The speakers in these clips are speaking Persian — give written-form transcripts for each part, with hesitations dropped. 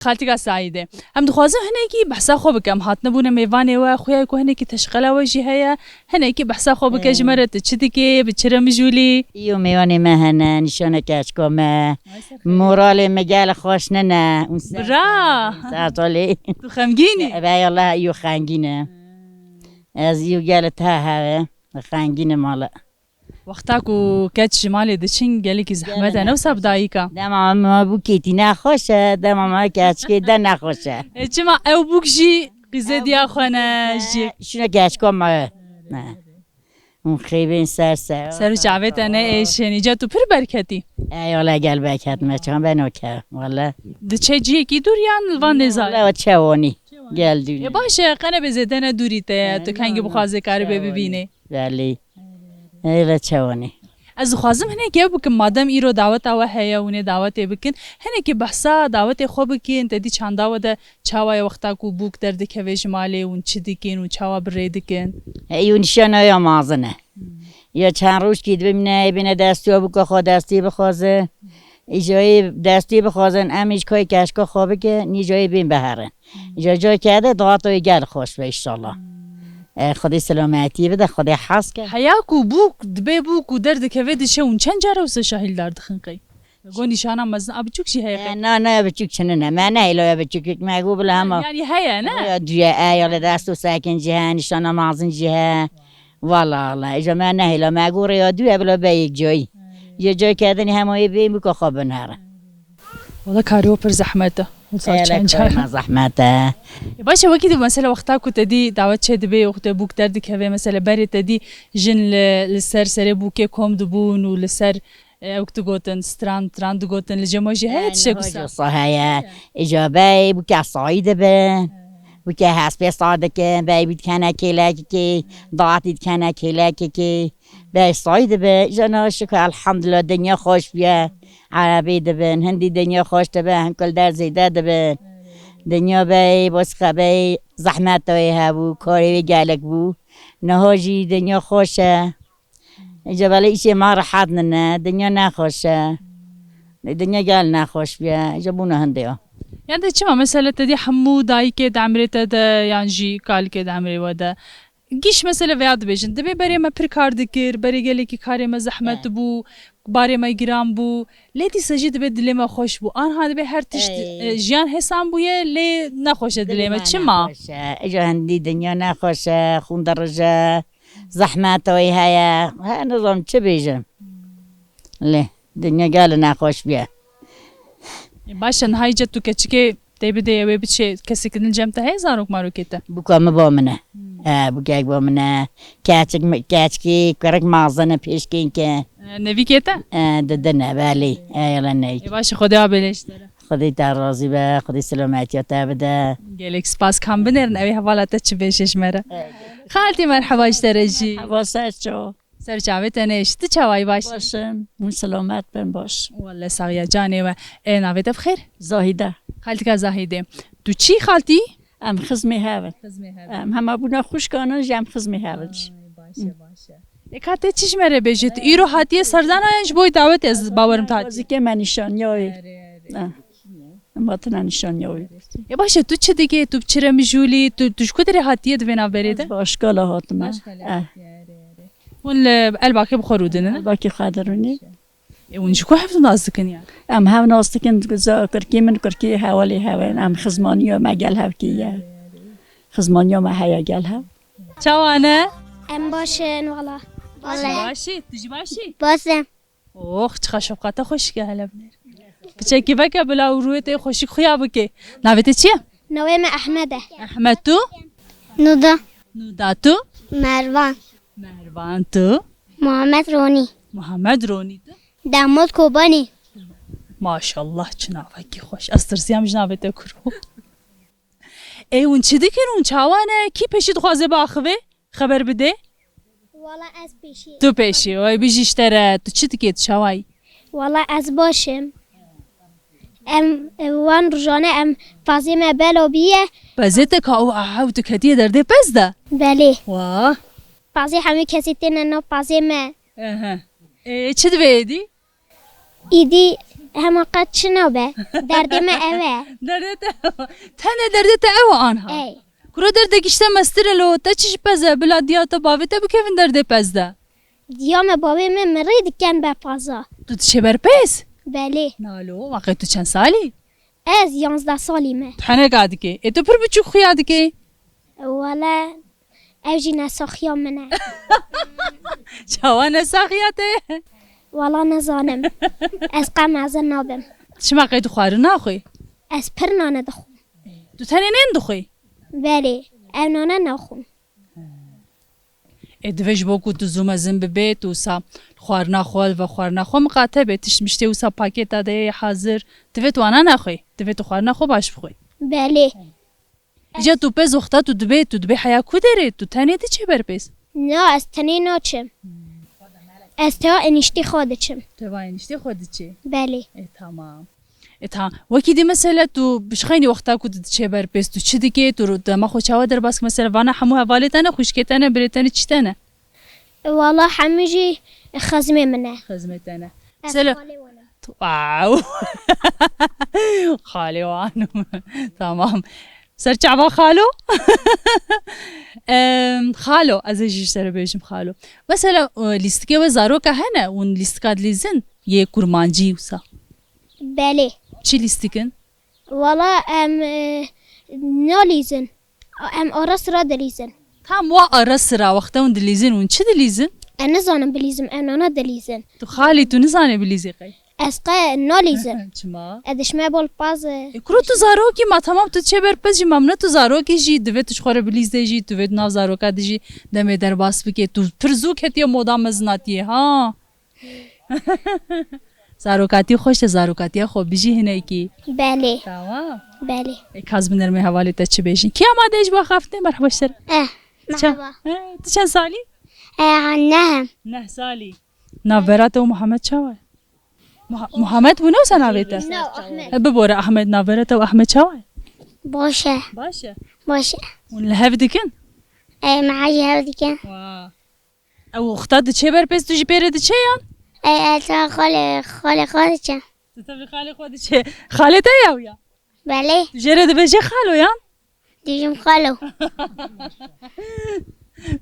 خالتي سعيدة هم دخوازم هناكي بحسا خو بكم هاتنا بونا ميواني وخويا كو هناكي تشغلا وجي هيا هناكي بحسا خو بك جمرة تشدكي بتشرم جولي يو ميواني ما هنا نشانه كاشكو ما مورالي مجال خوش ننا برا ساعتولي تو خمجيني باي الله يو خانجينه از يو قالت ها خانجينه مالا وقتاكو كاتش مالي دشين قالك زحمة أنا وساب دايكا دم ما بوكيتي نخوشه دم ما كاشكي ده نخوشه جماعة أو بوكجي قزدي أخوانا جي شنو كاشكو ما مخيبين سر سر جعبت أنا إيش يعني جاتو بير بركتي اي والله قلبك هات ما كان بنوكه والله دشي جي كي دوريان الفان نزار لا وتشاوني قال دوني باشا قنا بزدنا دوريته تو كانجي بخوازي كاري ببینه بله ای لا تشاوني از خوازم هنه که بکن مادام ایرو دعوت آوا هیا ونه دعوت بکن هنه که بحثا دعوت خوب کن تدی چند دعوت چاوای وقتا کو بوک درد که ویش ماله اون چی دکن و چاوا برید کن ایو نشانه یا مازنه یا چند روز کید ببینه بینه دستی بکو خود دستی بخوازه ایجای دستی بخوازن امیش که کشکا خوابه که نیجای بین بهره جای کرده دعاتوی گل خوش به انشالله خدای سلامتی بده خدای حس که حیاکو بوک دبی بوک و درد که ویدش اون چند جاره واسه شاهیل دارد خنقی گونی شانم مزن ابی چوک شی هیا نه بچوک چنه نه من نه ایلا بچوک مگو بله همه یعنی هیا نه دیگه ایال دستو ساکن جه نشانه مازن جه والله اجا من نه ایلا مگو ریا دوی بلا به یک جایی یه جای کردنی همه بیم بکو خواب نهره والله کاریو پر زحمته ما زحمته باشه وقتی مثلا وقتا کو تدی دعوت چه دبی وقت بوک درد که مثلا بری تدی جن لسر سر بوک کم دبون و لسر وقت گوتن تراند گوتن لجماجی هات شکوسا صحیح اجابه بوک صعید به بوک حسب صادق به بید کنه کلاکی ضاعتید کنه کلاکی به صعید به جنا شکر الحمدلله دنیا خوش بیه عربی دبن هندی دنیا خوش دبن کل در زیده دبن دنیا بی بس خبی زحمت توی هبو کاری گلک بو نهاجی دنیا خوشه جبال ایشی ما راحت نه دنیا نخوشه دنیا گل نخوش بیا جبونه هندیا يعني چما مثلا تدي حمو داي كد عمري تد يعني جي قال كد عمري ودا گیش مثلا ویاد بیشن دبی برای ما پر کار دکر برای گلی کی کاری ما زحمت بو برای ما گرام بو لیتی سجید به دل ما خوش بو آنها دبی هر تشت جیان حسام بویه لی نخوش دل ما چما اجا هندی دنیا نخوشه خون درجه زحمت وی هیا ها نظام چه بیشم لی دنیا گل نخوش بیا باشن های جت تو کچکی تبدی و بچه کسی که نجمت های زاروک ماروکیته بکام بامنه بگه بامنه کچکی کرک مازن پیشکین که نوی کیته ددنه بله ایلا نی باشه خدا بلش داره خدای در راضی به خدای سلامتی تا بده گلک سپاس کام بنرن اوی حوالات چه بیشش مره خالتي مرحبا اشترجي واسه سرجاوت انا اشت چوای باش باشم من سلامت بن باش والله ساقيا جاني و ناويت بخير زاهده خالتك زاهده تو چی خالتي ام خزمي هاون هم ابونا خوش کانن جام خزمي هاون باشه اکاته چیش مره بجت ایرو هاتیه سردان انج بوی دعوت از باورم تا که من نشان یاوی ماتنا نشان یاوی یا باشه تو چه دیگه تو چرا میجولی تو شکو داری هاتیه دوینا بریده باشکالا هاتم اون الباقی بخورودنه باقی خادرونی اون شکو هفتون نازدکن یا ام هم نازدکن کرکی من کرکی حوالی هاون ام خزمانی و مگل هاوکیه خزمانی و محیا گل هاو چوانه ام باشن والله باشی تجی باشی باسم اوه چه شفقت خوش که هلا بنر بچه کی بکه بلا رویت خوشی خویا بکه ناویت چیه نویم احمده احمد تو نودا تو مروان تو محمد رونی تو داماد کوبانی ماشاءالله چه ناوکی خوش استرسیام جنابت کرو ای اون چی دکرون چاوانه کی پیشید خوازه باخوه خبر بده والله از پیشی تو پیشی وای بیشتره تو چی دکید چاوای والله از باشم وان رجانه فاطمه بلوبیه بزیت که او عاود کدیه درده پس ده بله واه بعضی همه کسی تنه فاطمه چی دویدی ایدی هما قد شنو به دردي ما أبا Derdete tane derdete ev anha. أي Kura derdek işte mestirelo te çiş peze bila diyata bavete bu kevin derde pezde. ديوم بابي من مريض كان بفازا Tu dişe berpes. بله Nalo vakit tu çen sali. از 11 سالي ما Tu hene gadike. E tu pır buçuk xuyadike. ولا أوجي ناس خيام منه Çavane saxiyate. والله نزانم از قام عزن نابم Şima qey tu xwarı naxuy. از پرنا ندخو Tu tane nen duxuy. بله أونانا نخون E divej boku tu zumezin bibe tu sa xwarna xwal ve xwarna xwe miqate tişmişte u sa paketa de hazır. Dive tu ana naxuy. Dive tu xwarna xwe baş bixuy. بله Ja tu pez oxta tu dibe haya ku dere tu tane de çe berpes. نه از تنی ناچم از تا انişti خودچم Tu va enişte xwe diçe. بله Tamam. Tamam. Vaki di mesela tu bişxeyni wexta ku diçe berpes tu çi dike tu dema xwe çawa derbask mesela vana hemû hevaletane xuşketane biretane çitane. والله حميجي خزمي منه Xizmetane. از Mesela خاله ولم. واو خالي وانم تمام سرچعبا خالو خالو از ايش سر بيجم خالو مثلا لیستکه و زاروکا هنه اون لیستکاد لیزن یه kurmancı وسا بله چی لیستکن والله ام ناليزن ام أرس را دليزن tam o ara sıra vakta un dilizin un çi dilizin أنا زانم بليزم أنا دليزن tu khali tu nizane bilizi qay أسقى ناليزن çma أدش ما بول باز kuru tu zaroki ma tamam tu çeber pez mamna tu zaroki ji dve tu xore bilizde ji tu ved nav zaroka ji deme derbas bike tu pirzuk hetiye moda meznatiye ha zarokati xoş zarokati xo biji hine ki بله tamam بله kazbiner me havale te çi bejin ki ama dej bu hafte merhaba şer مرحبا tu çen sali عنهم نه sali navberat o Muhammed çava Muhammed bu ne sen avete نو أحمد bibora Ahmed navberat o Ahmed çava باشا başa باشا un lehev dikin معاي هذه كان او اختاد çe berpes tu ji pere diçe yan أتا خالي كان tu tabi khali xwe diçe xalete yav ya بله jere de beje xalo yan ديجم خالو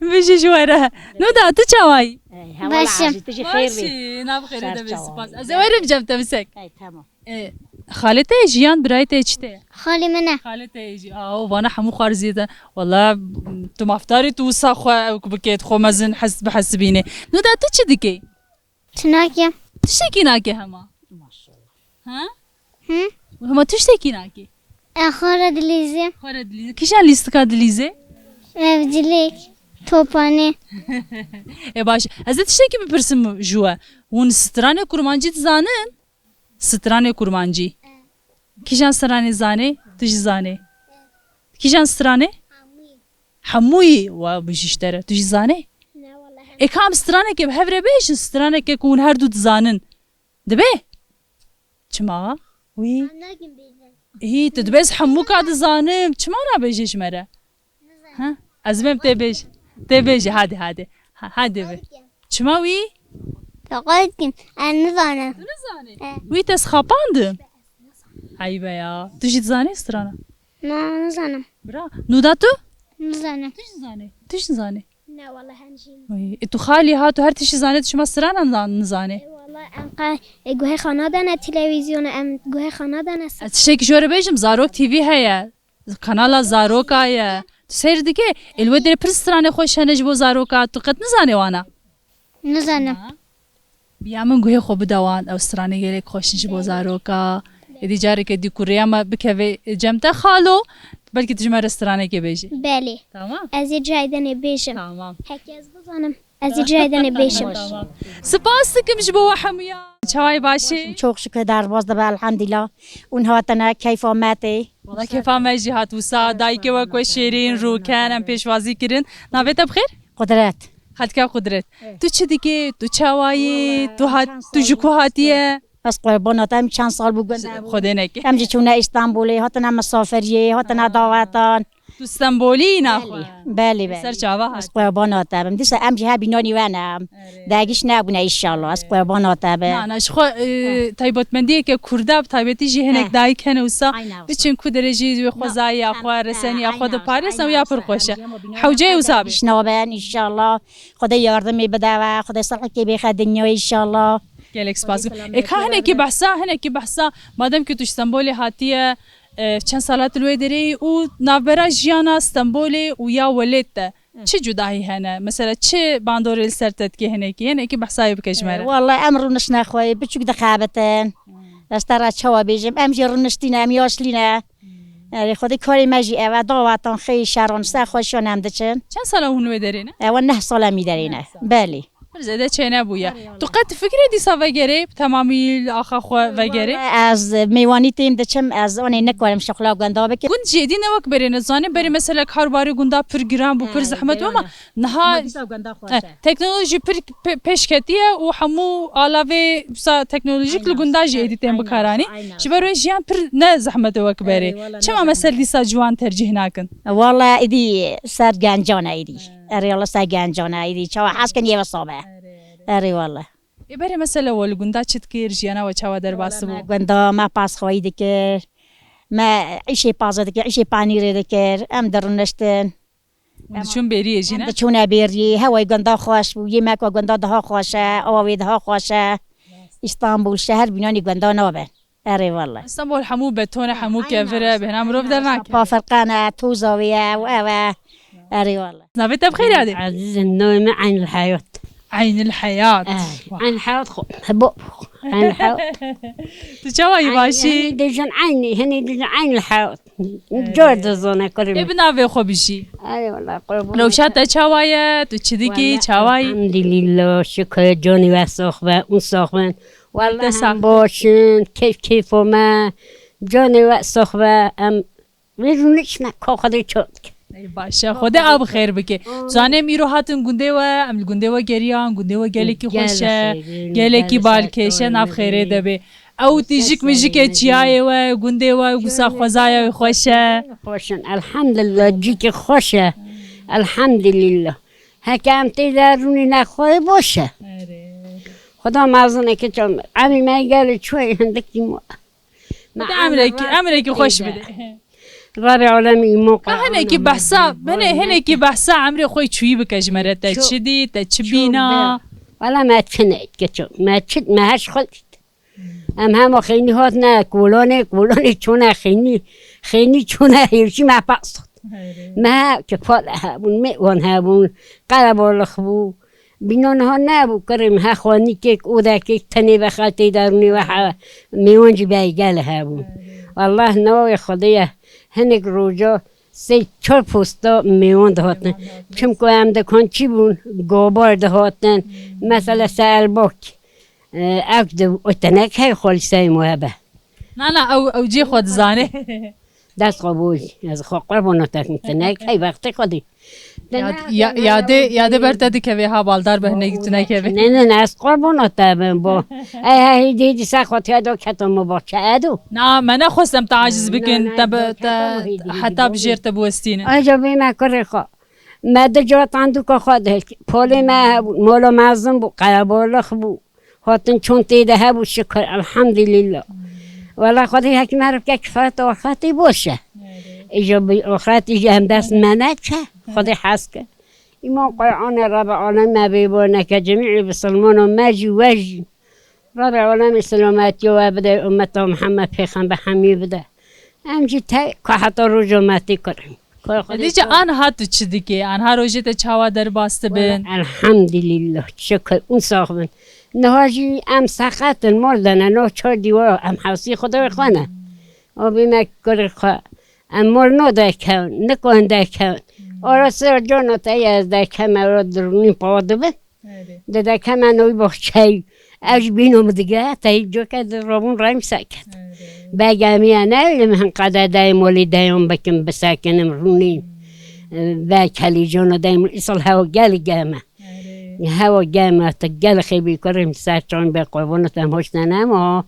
beje jwara no da tu çavay باشم. Başı, nav xeyre de Ser bes çava. pas. Az everim cem temsek. tamam. Xalete jiyan birayte içte. خالي منه Xalete ji. Aa vana hamu xarziyede. Valla tu maftari tu sa xwe buket xwe mezin hasb hasbine. No da tu çi dike? تناكي Tiştekî nake hema. Ha? هم Hema tiştekî nake. أخورة دليزي Xore dilize. Kişan listika dilize? أفجليك توباني Baş. Ez de tiştekî bipirsim jwe. Hûn strane kurmancı zanin? Strane kurmancı. Kişan strane zane? Tu ji zane. Kişan strane? Hemûyî wa bijîştere. Tu ji zane? لا والله Kam straneke hevre bêjin straneke ku hûn her du dizanın. Dibe? Çima? Wî? ناقم بيزن Hî tu dibêz hemû ka dizanim. Çima nabêjî ji me re? Ha? Ez mem te bêj. Te bêjî hadi hadi. Hadi be. Çima wî? فقلتكم أنا نظانة Wî te sxapandin. Aybe ya. Tu jî dizanî strana. ما نظانم Bra. Nuda tu? نظانم Tu jî zanî. Tu jî zanî. لا والله هنجي Wî. Tu xalî ha tu her tişî zanî tu şima strana nizanî. والله أنقى جوه خنادنا تلفزيون أم جوه خنادنا Ez tiştekî ji we re bêjim Zarok TV heye. Kanala Zaroka ye. Tu seyr dike elwe derê pir stranê xweş hene ji bo Zaroka tu qet nizanî wana. نظانم Biya min guhê xwe bide wan ew stranê gelek xweşin ji bo Zaroka. Êdî carekê dî ku rêya me bikeve cem te xalo belkî tu ji me re stranekê bêjî. بالي Tamam. أزي جايدني بيشم Tamam. هكي أز بظنم أزي جايدني بيشم Tamam. Spas dikim ji bo we hemûya. Çavay başê. Çok şükür derbaz da be elhamdülillah. Un hatana keyf amete. Valla kefa me jî hat wisa dayikê we ku şêrîn rûken em pêşwazî kirin. Navê te bixêr? Kudret. Xetka qudret. Tu çi dikê? Tu çawayê? Tu ji ku hatiye? از قرباناتم چند سال بگذر خدا نکی امجی چونه استانبولی هاتنا مسافریه هاتنا دعوتان تو استانبولی نخوا بله سر چاوا از هست قرباناتم دیسه امجی ها بینانی ونم داگیش نبونه ایشالله از قرباناتم نه نش خو تایبت مندی که کرده تایبتی جی هنگ دای کنه وسا بچین کو درجی و خوزای اخو رسانی اخو د پاریس و یا پر خوشه حوجه وسا شنوبن ایشالله خدا یاردمی بده و خدا صلح کی بخ دنیا ایشالله گلکس باز که هنکی بحثا هنکی بحثا مادام که تو استانبول هاتیه چند سالات لوی داری و نابرا جیانا استانبول و یا ولید چه جدایی هنه مثلا چه باندور سرتت که هنکی بحثایی بکشمره والله امر نشنا خوی بچوک دخابتن استرا چوا بیجم امجی رنشتینا میاشلینا خدا کاری مجی و دعوتان خیلی شران سه خوشون هم دچن چند سال اون لوی داری نه و 9 سال می دارینه بله زده چه نبویا تو قد فکر دیسا وگره تمامی آخا خو وگره از میوانی تیم دچم از اون نکارم شغلا گندا بک گوند جدی نوک بری نزانه بری مثلا کارباری گوندا پر گرام بو پر زحمت و ما نها تکنولوژی پر پیشکتیه و همو علاوه تکنولوژیک لگوندا جدی تیم بکارانی چی برای جیان پر نه زحمت وک بری چما مثلا دیسا جوان ترجیح نکن والله ایدی سر گنجانه ایدی اری الله سر گنجانه ایدی چوا حس کنی و صابه اری والله بری مثلا ولگوندا چت کیر جیانا و چوا در باسبو گندا ما پاس خوید که ما عیشی پازه که عیشی پانیره که ام درنشتن چون بری جینا چون بیری هوای گندا خوش بو یمک و گندا ده خوشه آوی ده خوشه استانبول شهر بینانی گندا نابه اری والله استانبول حمو بتون حمو کفره به نام رو در نک با فرقانه تو زاویه و اری والله نبت بخير عادي عزيز النوم عين الحياة عين الحياة عين الحياة حبوب عين الحياة تشوي باشي ديجان عيني هني ديجان عين الحياة جورد زونه كريم ابن ابي خوبشي اي والله قرب لو شات تشوايه تشديكي تشواي الحمد لله شكر جوني وسخبه اون سخبن والله دسا. هم باشن كيف ما جوني وسخبه ام میرونیش نه خودی چود باشه خدا آب خیر بکه زانه میرو هاتن گنده و عمل گنده و گریان گنده و گلی کی خوشه گلی کی بالکشه ناف خیره دبی او تیجیک میجیک چیای و گنده و گسا خوزای خوشه خوشن الحمد لله جیک خوشه الحمد لله هکم تیدارونی نخواه باشه خدا مازنه که چون عمی میگه چوی هندکی ما امریکی خوش بده رابع عالمی موقع هنکی بحثا هنکی بحثا عمري خوي چوي بكجمره تشدي تشبينا ولا ما تفنيت كتشو ما تشد ما هاش خلت هم خيني هات نه كولوني چونه خيني چونه هيرشي ما باصت ما كفال هابون مئون هابون قلب الخبو بینون ها نبود کریم ها خوانی که او دکی تنی بخاطی دارونی و میونجی بیگل هابون والله نوی خدایه هنگ روزا سه چهار پوستا میوان دهاتن چون که هم دکان چی بون گوبار دهاتن مثلا سال باک اکد اتنک های خالی سای موهبه نه او جی خود زانه دست قبولی از خواه قرباناتک اتنک های وقت خودی یاده برده که ها بالدار به نگیتونه که نه از قرباناته با ای دیدی سخوات یادو کتم با چه ادو نه من نخواستم تعجز بکن حتی بجرت بوستینه آجا بیمه کره خواه مده جات اندو که خواده پولی ما مولا معظم بو قلبالخ بو هاتن چون تیده ها بو شکر الحمدلله ولی خودی حکم حرف که کفایت آخراتی باشه ایجا بی آخرات ایجا هم دست منه که خودی حس که ایمان قرآن رب العالم مبیبانه که جمیع بسلمان و مجی وجی رب العالم سلامتی و بده امت محمد پیغمبر همی بده همجی تا که حتی رجومتی کریم دیگه آنها تو چی دیگه آنها روزی تا چاوا در باسته بین الحمدلله شکر اون ساختن نهاجی ام سخت مردن نه چهار دیوار ام حوسی خدا خانه و بیمه کر خواه ام مرنو دکن نکن دکن آره سر جانو تایی از دکن مرا درونی پاده بین دکن منوی بخچه اج بینم دیگه تایی جو که در رابون رایم سکت بگمی نه من قدر دایم ولی دایم بکن بسکنم رونی و کلی جانو دایم ایسال هوا گلی گمه هوا جامعة تجال خيبي كرم ساعتون بقربونة هموش ننام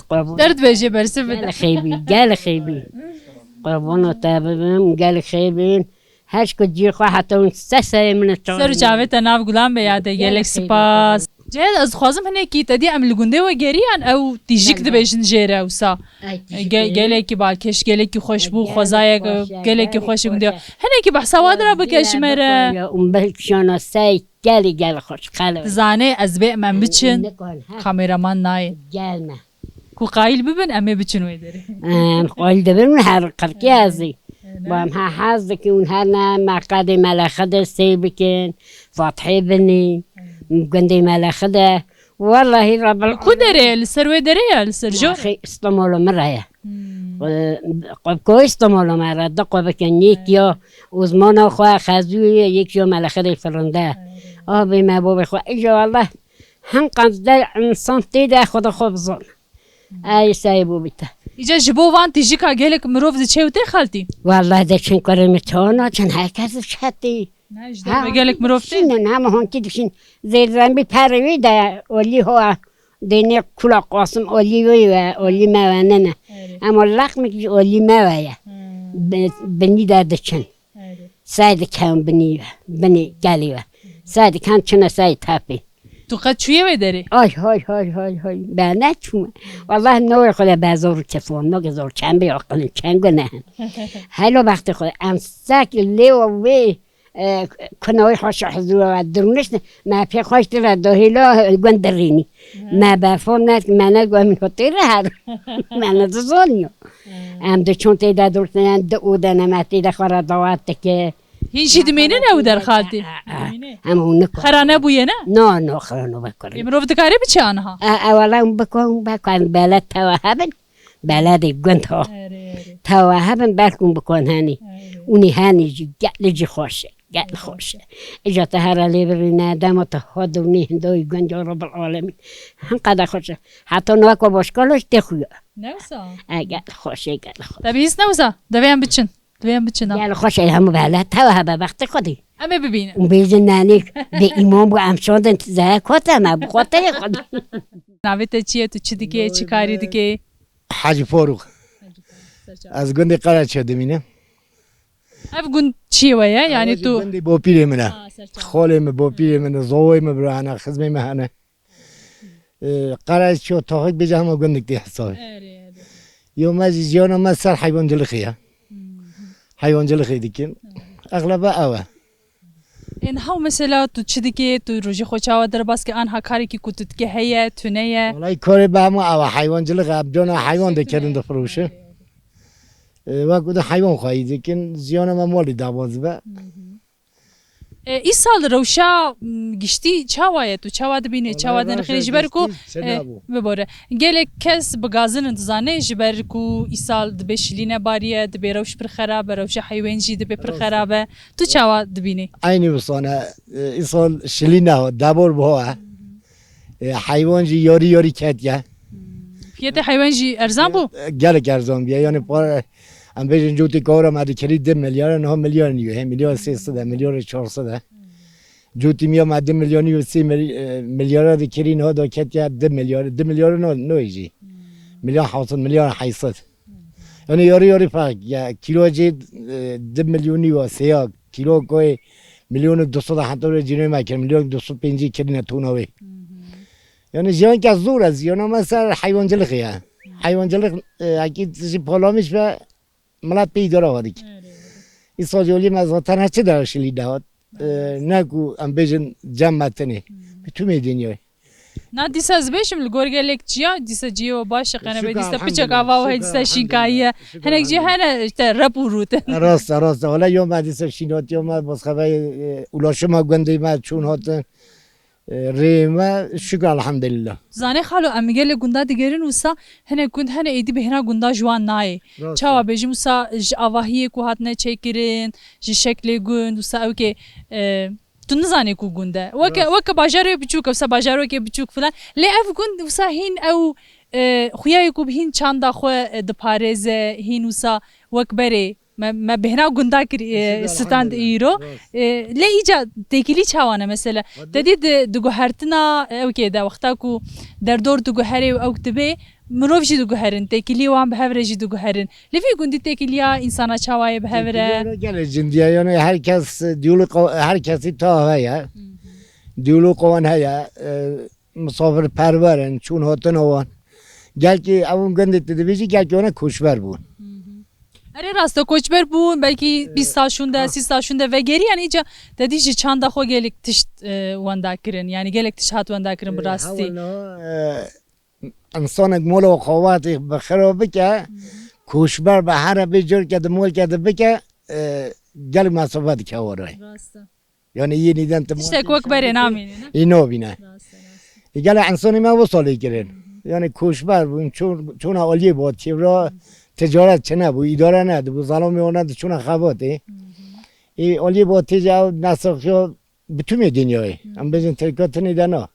قربونة درد بيجي برسي جال بده خيبي جال خيبي قربونة تابم جال خيبين هاش كجير خوا حتى ونستسي من الشغل سر جاوت ناف گلان به یاد گلک سپاس جهد از خوازم هنه کی تدی عمل گنده و گریان او تیجیک دبیجن جیره وسا گلکی بالکش گلکی خوشبو خوزای گلکی خوش گنده هنه کی بحثا وادرا بکش مره اون بلکشانا سای جال خوش خاله زانه از به من بچن کامeraman نای جال ما کو قایل ببن امه بچن ویدری قول دبر من هر قرقی ازی بام ها حظك ونهارنا مع قادي مالا خدا سيبكن فاتحي بني مقندي مالا خدا والله رب کو دره لسر ویدری لسر جو اخي استمولو مرايا قب كويس استمولو مرا دقوا بكنيك يا وزمانا خوا خازوي يك يوم مالا خدا فرنده آبي ما بابي خوا اجا والله هم قصد انسان تيدا خدا خبزون اي سايبو بيتا ایجا جبو وان تیجیکا گلک مروف دی چه خالتی والله ده چن كرم تونا چن هكذا شتي نه گلک مروف تی شنو نعم هون كده زي ذنبي باروي ده ولي هو ديني كل قاسم ولي ويا ولي ما وننا اما اللقم ولي ما ويا بني ده دشن سايد كان بني قاليوه سايد كان شنو سايد تابي تو قد چویه ویدری هاي بنات شو والله نوع خدا بازور تلفون نوع زور چند بیاقلن چند گناه هلو وقت خدا امساک لیو وی کنوی خوش حضور و درونش ما پی خوش در دهیلا گندرینی ما بفهم نت من گم خطیر هر من دزونیو ام دو چون تیدا دورتن دو دنماتی دخوره دوات که هین شی دمینه نو در خالتی همون خرانه بویه نه نه خرانو بکرم مروف دکاری بچه آنها اولا بکن بلد توهبن بلد گند ها توهبن بلکن بکن هنی اونی هنی جی خوشه گل خوشه اجا تهر لی برینه دمت خودونی هندوی گند رب العالمین هم قدر خوشه حتی نوکو باشکالش تخویا نوسا گل خوشه دبیس نوسا دویم بچن گل خوشه همو بلد توهبه وقت خودی امه ببینه اون بیزن نانیک به ایمان بو امشاندن زه کتا ما بخاطر خودی ناویت چیه تو چی دیگه چی کاری دیگه حاج فاروق از گند قرار شده مینه اف گون چیه ویا یعنی تو گندی با پیر منه خالم با پیر منه زوی مبرهنه خدمه مهنه قرار شد تا خود بجه همه گندک دی حسابی یوم از جیانا ما سر حیوان جلخیه حیوان جلخی دیکن اغلب اوه این ها مثلا تو چی دیگه تو روزی خوچاوا در باس که آنها کاری که کتت که هیه تونهیه والله کاری به همه اوه حیوان جلخی ابجانا حیوان دکرن دو فروشه وقت حیوان خواهی دیکن زیانا ما مالی دواز به ای سال روشا گشتی چاوایه تو چاوا دبینه چاوا دنخیلی جبر کو بباره گله کس بگازن انتظانه جبر کو ای سال دبی شلینه باریه دبی روش پر خرابه روش حیوان جی دبی پر خرابه تو چاوا دبینه aynı bu sana insan şiline dabor bu ha hayvancı yori ket ya فیت حیوان جی ارزان بو gel erzan biya yani para am bejin juti kora ma dikeri 2 milyar ne milyar niyo hem milyar 300 da milyar 400 da juti miya ma 2 milyar niyo 3 milyar dikeri ne da ket ya 2 milyar no yiji milyar 600 milyar haysat yani yori fark ya kiloji 2 milyon niyo seya kilo koy milyon 200 da hatta jine ma ker milyon 250 kerine tunawe yani ziyan ki zor az yani mesela hayvancılık ya hayvancılık akit polamış ve ملت پیدا آوردی. این سازولی مزاتن هست چه درشلی داد؟ نگو ام بیشن جمع تنی. تو میدونی. نه دیس از بیشم لگورگ الکتریا دیس جیو باش قناه به دیس پیچه کاوا و دیس شینکایه هنگ جی هنه رپوروت. راست حالا یوم دیس شینات یوم باز خبر اولاشم گندی ما چون هاتن ريما شكرا الحمد لله زاني خالو اميجل گوندا دیگرین وسا هنه گوند هنه ایدی بهنا گوندا جوان نای چاوا بجم وسا ج اواهی کو هاتنه چیکرین ج شکل گوند وسا اوکی تو نزانی کو گونده وک باجارو بچوک وسا باجارو کی بچوک فلان لی اف گوند وسا هین او خویای کو بهین چاندا خو د پاريز هین وسا وک بره ما بهنا گندا کر ستاند ایرو لی ایجا تکیلی چوانه مثلا دادی دگو هرتنا او که دا وقتا کو در دور دگو هری او کتبه مروف جی دگو هرن تکیلی وام به هفره جی دگو هرن لیفی گندی تکیلیا انسانا چوای به هفره گله جندیه یعنی هر کسی تا هیا دیولو قوان هیا مسافر پرورن چون هاتن هوان گل که اون گنده تدبیجی گل که اونه کشور بون اره راستا کوچبر بون belki 20 سال şunda 30 سال şunda ve geri yani iyice dedi ki çanda xo gelik tişt wanda kirin yani gelek tişt hat wanda kirin burasti انسانك مولا وخواتي بخرب بك كوشبر بحر بجور كده مول كده بك قلب ما صفات كوري يعني يني دنت işte kokbere namini ينو بينا قال انساني ما وصل يكرن يعني كوشبر چون اولی بود چرا تجارت چنه بو اداره نه بو ظالمی اون چون خواته ای اولی بود تجارت نسخه بتوم دنیای ام بزن ترکات نیدنا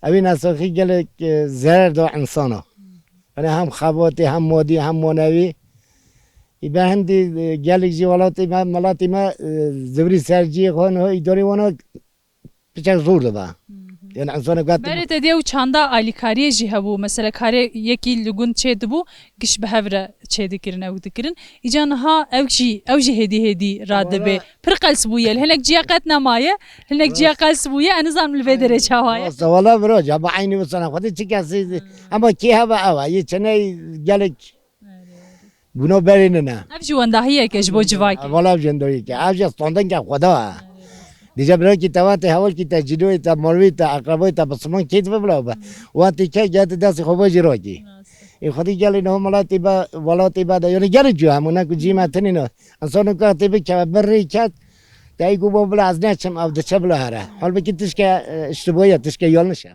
اوی نسخه گله ضرر دو انسانا یعنی هم خواته هم مادی هم مانوی ای به هندی گله جوالاتی ما ملاتی ما زبری سرجی خان ها اداره وانا بچه زور دبا yani insana gatı. Beri dedi o çanda alikariye jihabu mesela kare yeki lugun çedi bu giş behevre çedi kirin ev dikirin ican ha evji hedi radbe pırqals bu yel henek ciyaqat namaye henek ciyaqals bu ya anızam lvedere çavaya. Valla bro caba aynı bu sana hadi çıkası ama ki hava ava ye çene gelek bunu berine. Evji wandahiye ke jbo civaki. Valla jendoyi ki avja standan ki khoda. دیجا برای کی توات هوال کی تجربه تا مروی تا اقربای تا بسمان کیت ببلاو با وقتی که جات دست خوبا جراکی این خودی گلی نه ملاتی با ولاتی با یعنی گلی جو همونا کو جیمه تنی نه انسانو که تیبی که بری کات تایی کو ببلا از نچم او دچه بلا هره حال بکی تشکه اشتباهی تشکه یال نشه